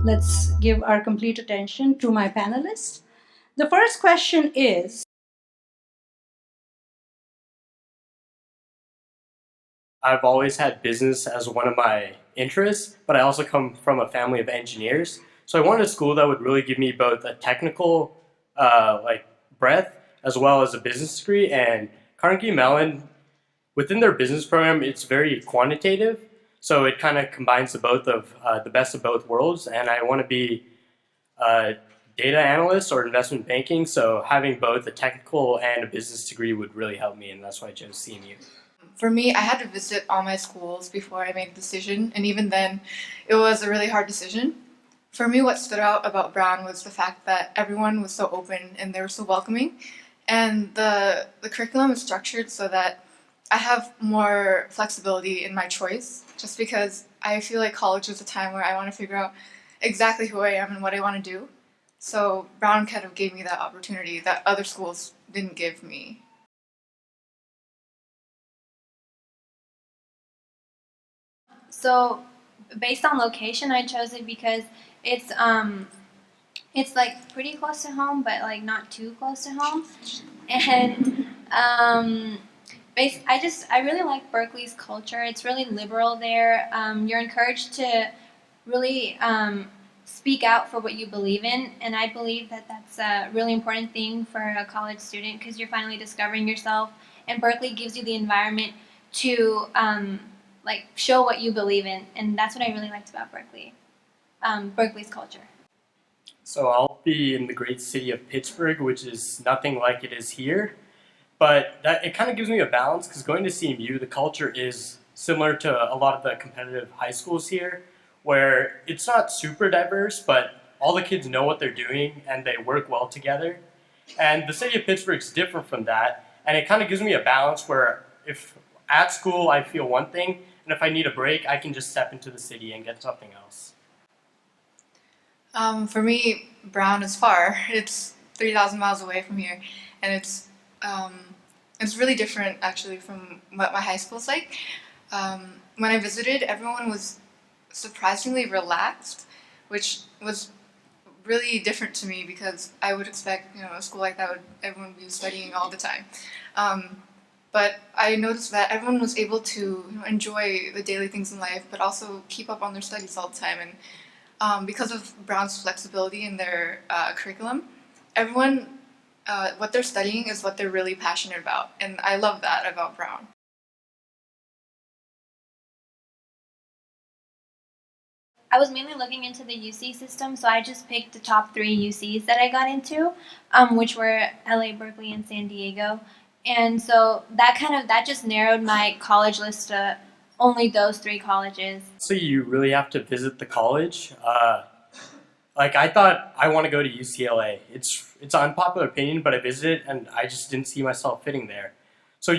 let's give our complete attention to my panelists. The first question is, I've always had business as one of my interests, but I also come from a family of engineers. So I wanted a school that would really give me both a technical like breadth as well as a business degree. And Carnegie Mellon, within their business program, it's very quantitative. So it kind of combines the best of both worlds. And I want to be a data analyst or investment banking. So having both a technical and a business degree would really help me, and that's why I chose CMU. For me, I had to visit all my schools before I made a decision, and even then, it was a really hard decision. For me, what stood out about Brown was the fact that everyone was so open and they were so welcoming, and the curriculum is structured so that I have more flexibility in my choice, just because I feel like college is a time where I want to figure out exactly who I am and what I want to do. So Brown kind of gave me that opportunity that other schools didn't give me. So based on location, I chose it because it's like pretty close to home, but like not too close to home. And I really like Berkeley's culture. It's really liberal there. You're encouraged to really speak out for what you believe in, and I believe that that's a really important thing for a college student because you're finally discovering yourself. And Berkeley gives you the environment to like show what you believe in, and that's what I really liked about Berkeley. Berkeley's culture. So I'll be in the great city of Pittsburgh, which is nothing like it is here. But that it kind of gives me a balance because going to CMU, the culture is similar to a lot of the competitive high schools here, where it's not super diverse, but all the kids know what they're doing and they work well together. And the city of Pittsburgh is different from that, and it kind of gives me a balance where if at school I feel one thing, and if I need a break, I can just step into the city and get something else. For me, Brown is far. It's 3,000 miles away from here, and it's really different actually from what my high school's like. When I visited, everyone was surprisingly relaxed, which was really different to me because I would expect a school like that would everyone would be studying all the time. But I noticed that everyone was able to enjoy the daily things in life, but also keep up on their studies all the time. And because of Brown's flexibility in their curriculum, everyone, what they're studying is what they're really passionate about. And I love that about Brown. I was mainly looking into the UC system, so I just picked the top 3 UCs that I got into, which were LA, Berkeley, and San Diego. And so that just narrowed my college list to only those 3 colleges. So you really have to visit the college. Like I thought I want to go to UCLA. It's an unpopular opinion, but I visited and I just didn't see myself fitting there. So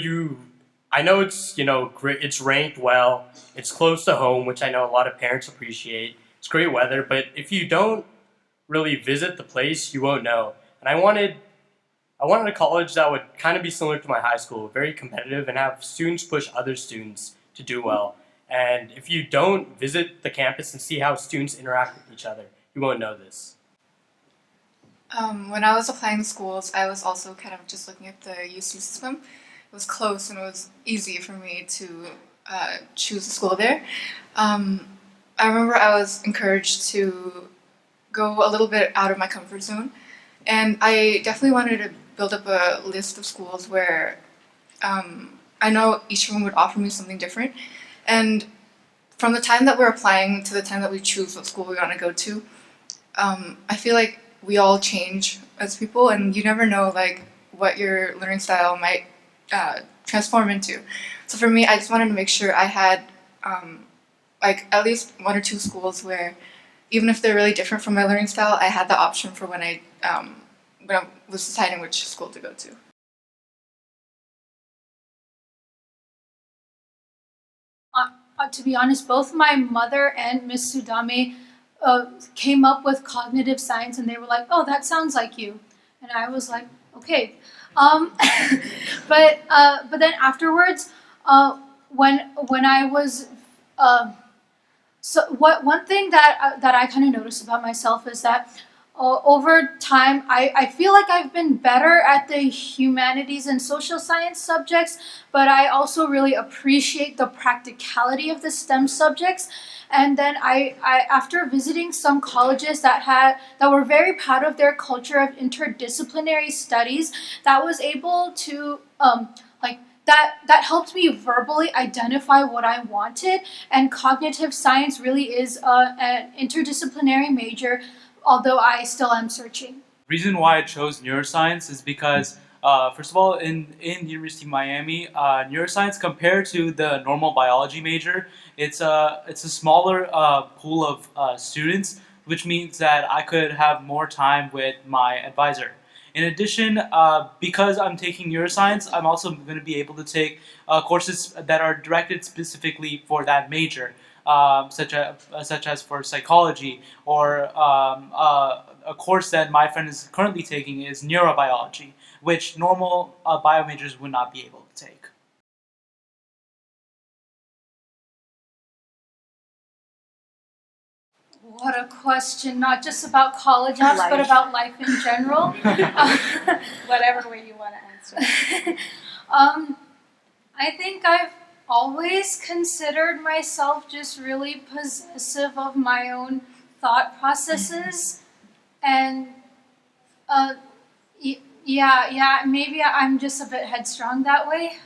I know it's great. It's ranked well. It's close to home, which I know a lot of parents appreciate. It's great weather, but if you don't really visit the place, you won't know. And I wanted a college that would kind of be similar to my high school, very competitive, and have students push other students to do well. And if you don't visit the campus and see how students interact with each other, you won't know this. When I was applying to schools, I was also kind of just looking at the UC system. It was close and it was easy for me to choose a school there. I remember I was encouraged to go a little bit out of my comfort zone, and I definitely wanted to build up a list of schools where I know each of them would offer me something different. And from the time that we're applying to the time that we choose what school we want to go to, I feel like we all change as people, and you never know like what your learning style might transform into. So for me, I just wanted to make sure I had like at least 1 or 2 schools where, even if they're really different from my learning style, I had the option for when I was deciding which school to go to. To be honest, both my mother and Miss Sudame came up with cognitive science, and they were like, "Oh, that sounds like you," and I was like, "Okay," but then afterwards, when I was So one thing that I kind of noticed about myself is that over time I feel like I've been better at the humanities and social science subjects, but I also really appreciate the practicality of the STEM subjects. And then I after visiting some colleges that were very proud of their culture of interdisciplinary studies, that was able to like that helped me verbally identify what I wanted. And cognitive science really is an interdisciplinary major, although I still am searching. Reason why I chose neuroscience is because first of all, in University of Miami, neuroscience compared to the normal biology major, it's a smaller pool of students, which means that I could have more time with my advisor. In addition, because I'm taking neuroscience, I'm also going to be able to take courses that are directed specifically for that major, such as for psychology, or a course that my friend is currently taking is neurobiology, which normal bio majors would not be able to take. What a question, not just about college apps, but Life. about life in general. Whatever way you want to answer. I think I've always considered myself just really possessive of my own thought processes. And yeah, maybe I'm just a bit headstrong that way.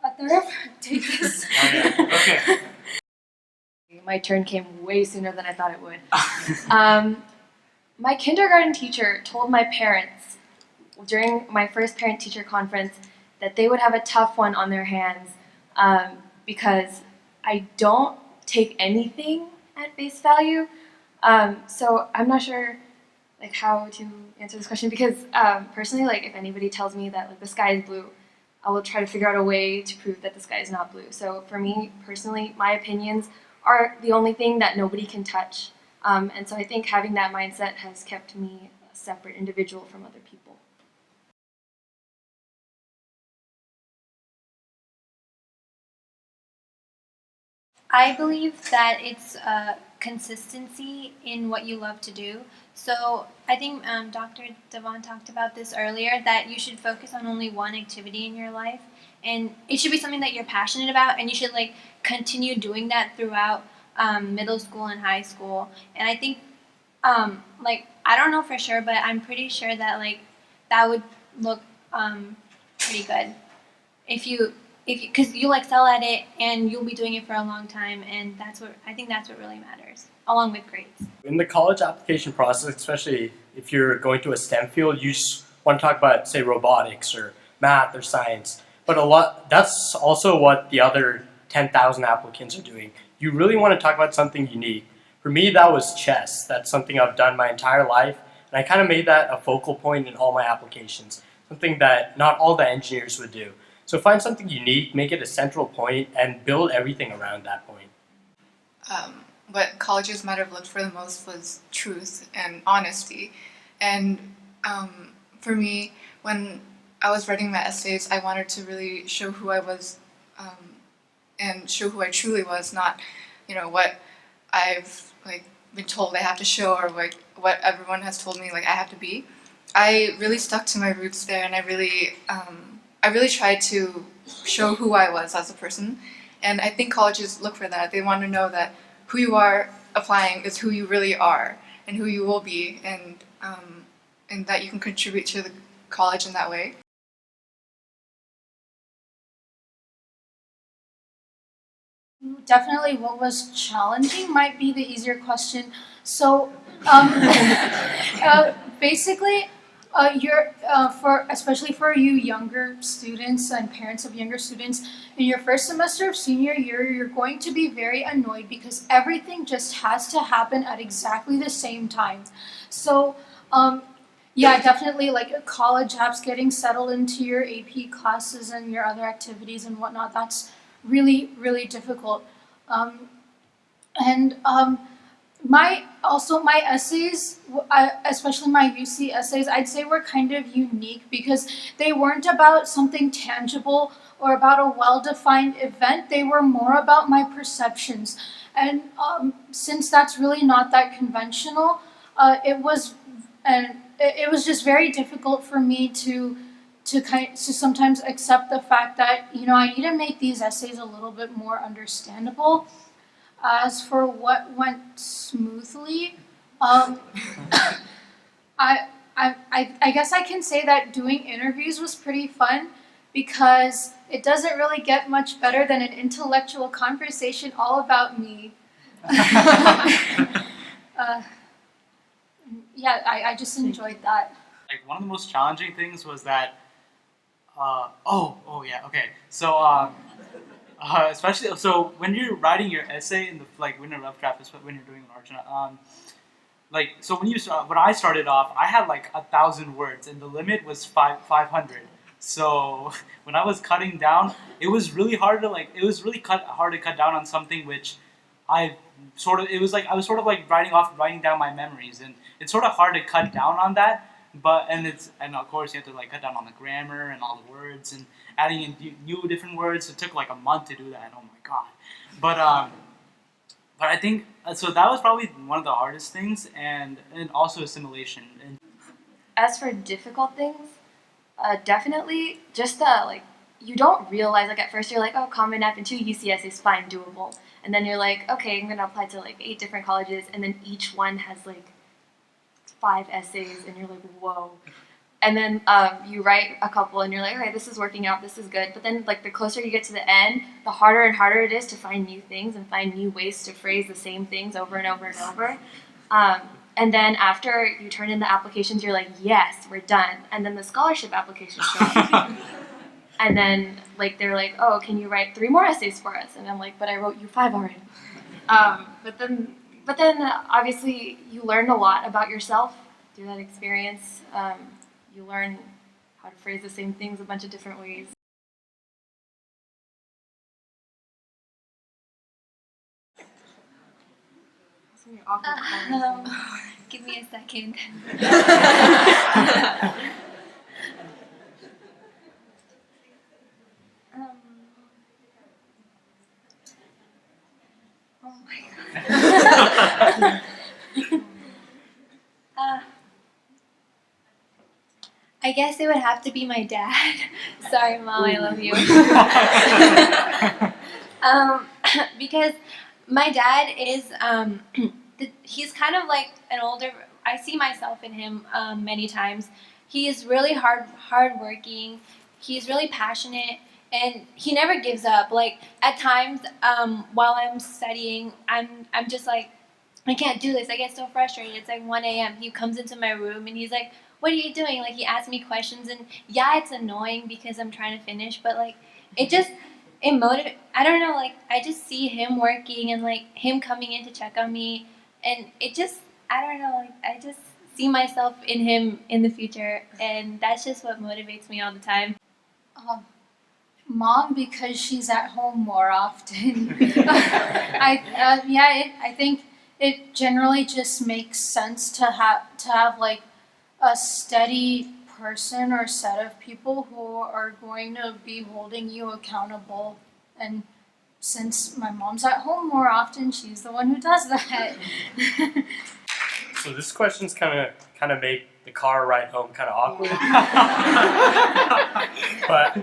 Atharv, take this. Okay. My turn came way sooner than I thought it would. My kindergarten teacher told my parents during my first parent-teacher conference that they would have a tough one on their hands because I don't take anything at face value. So I'm not sure like how to answer this question because personally, like if anybody tells me that like the sky is blue, I will try to figure out a way to prove that the sky is not blue. So for me personally, my opinions are the only thing that nobody can touch. And so I think having that mindset has kept me a separate individual from other people. I believe that it's consistency in what you love to do. So I think Dr. Devon talked about this earlier, that you should focus on only one activity in your life, and it should be something that you're passionate about, and you should like continue doing that throughout middle school and high school. And I think like I don't know for sure, but I'm pretty sure that like that would look pretty good if you because you'll excel at it and you'll be doing it for a long time, and that's what I think that's what really matters, along with grades. In the college application process, especially if you're going to a STEM field, you just want to talk about, say, robotics or math or science. But that's also what the other 10,000 applicants are doing. You really want to talk about something unique. For me, that was chess. That's something I've done my entire life, and I kind of made that a focal point in all my applications, something that not all the engineers would do. So find something unique, make it a central point, and build everything around that point. What colleges might have looked for the most was truth and honesty. And for me, when I was writing my essays, I wanted to really show who I was and show who I truly was, not, what I've like been told I have to show or like what everyone has told me like I have to be. I really stuck to my roots there, and I really tried to show who I was as a person. And I think colleges look for that. They want to know that who you are applying is who you really are and who you will be, and that you can contribute to the college in that way. Definitely what was challenging might be the easier question. So basically, especially for you younger students and parents of younger students, in your first semester of senior year, you're going to be very annoyed because everything just has to happen at exactly the same time. So yeah, definitely like college apps, getting settled into your AP classes and your other activities and whatnot, that's really, really difficult. My essays, especially my UC essays, I'd say were kind of unique because they weren't about something tangible or about a well-defined event. They were more about my perceptions. And since that's really not that conventional, it was it was just very difficult for me to sometimes accept the fact that I need to make these essays a little bit more understandable. As for what went smoothly, um, I guess I can say that doing interviews was pretty fun because it doesn't really get much better than an intellectual conversation all about me. Yeah, I just enjoyed that. Like one of the most challenging things was that. Oh yeah, okay. So especially so when you're writing your essay in the when a rough draft is when you're doing an arch, so when I started off, I had like 1,000 words, and the limit was 500. So when I was cutting down, it was really hard to hard to cut down on something which I it was like I was sort of like writing down my memories, and it's sort of hard to cut down on that. But and of course you have to like cut down on the grammar and all the words and adding in new different words. It took like a month to do that. Oh my god! But I think so that was probably one of the hardest things, and also assimilation. And As for difficult things, definitely just you don't realize at first you're like, oh, Common App and 2 UCS is fine, doable, and then you're like, okay, I'm gonna apply to 8 different colleges, and then each one has 5 essays, and you're like, whoa. And then you write a couple, and you're like, okay, this is working out, this is good. But then, the closer you get to the end, the harder and harder it is to find new things and find new ways to phrase the same things over and over and over. And then after you turn in the applications, you're like, yes, we're done. And then the scholarship applications show up. And then, they're like, oh, can you write 3 more essays for us? And I'm like, but I wrote you 5 already. But then, obviously, you learn a lot about yourself through that experience. You learn how to phrase the same things a bunch of different ways. Give me a second. Oh my god. I guess it would have to be my dad. Sorry, Mom, I love you. Because my dad is, he's kind of like an older, I see myself in him many times. He is really hardworking. He's really passionate, and he never gives up. At times, while I'm studying, I'm just like, I can't do this. I get so frustrated. It's 1 a.m. He comes into my room and he's like, what are you doing? He asks me questions, and yeah, it's annoying because I'm trying to finish, but it motivates. I don't know, I just see him working and him coming in to check on me, and it just, I don't know, I just see myself in him in the future, and that's just what motivates me all the time. Mom, because she's at home more often. I think it generally just makes sense to have a steady person or set of people who are going to be holding you accountable. And since my mom's at home more often, she's the one who does that. So this question's kind of make the car ride home kind of awkward. But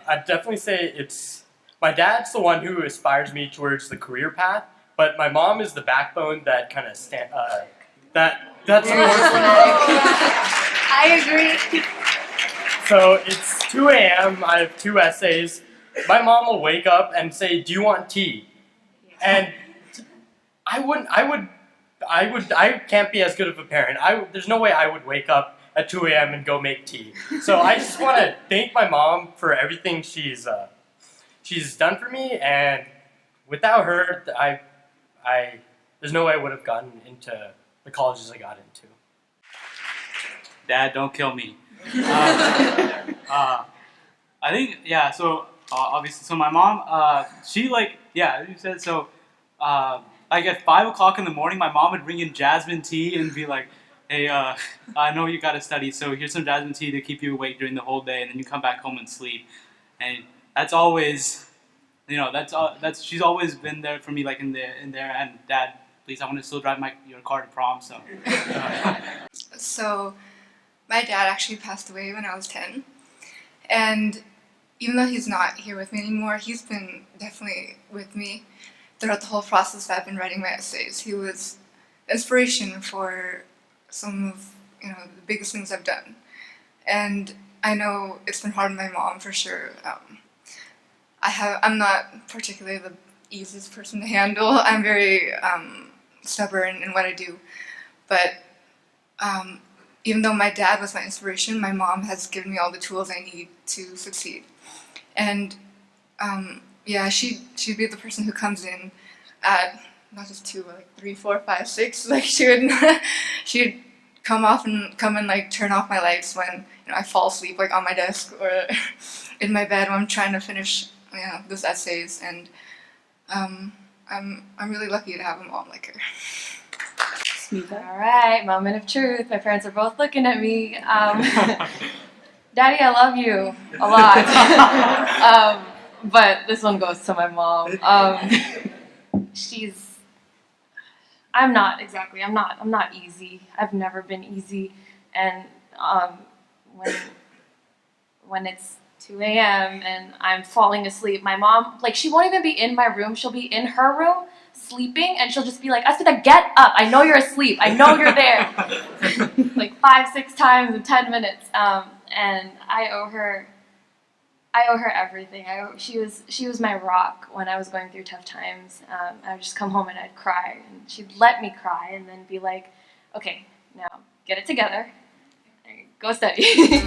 I'd definitely say it's my dad's the one who inspires me towards the career path, but my mom is the backbone that kind of that's I agree. So it's 2 a.m. I have 2 essays. My mom will wake up and say, "Do you want tea?" And I can't be as good of a parent. There's no way I would wake up at 2 a.m. and go make tea. So I just want to thank my mom for everything she's done for me, and without her, there's no way I would have gotten into the colleges I got into. Dad, don't kill me. I think, yeah, so obviously, so my mom, she you said, so at 5 o'clock in the morning, my mom would bring in jasmine tea and be like, hey, I know you gotta study, so here's some jasmine tea to keep you awake during the whole day, and then you come back home and sleep. And that's always You know, that's she's always been there for me, like in there. And Dad, please, I want to still drive your car to prom. So. So, my dad actually passed away when I was 10. And even though he's not here with me anymore, he's been definitely with me throughout the whole process that I've been writing my essays. He was inspiration for some of the biggest things I've done. And I know it's been hard on my mom for sure. I'm not particularly the easiest person to handle. I'm very stubborn in what I do. But even though my dad was my inspiration, my mom has given me all the tools I need to succeed. And she'd be the person who comes in at not just 2, but like 3, 4, 5, 6. Like she'd come and like turn off my lights when I fall asleep like on my desk or in my bed when I'm trying to finish those essays. And I'm really lucky to have a mom like her. All right, moment of truth. My parents are both looking at me. Daddy, I love you a lot. But this one goes to my mom. I'm not easy. I've never been easy. And when it's 2 a.m. and I'm falling asleep, my mom, like, she won't even be in my room. She'll be in her room sleeping, and she'll just be like, Asmita, get up. I know you're asleep. I know you're there. Like 5, 6 times in 10 minutes. And I owe her everything. She was my rock when I was going through tough times. I would just come home and I'd cry, and she'd let me cry and then be like, okay, now get it together, go study.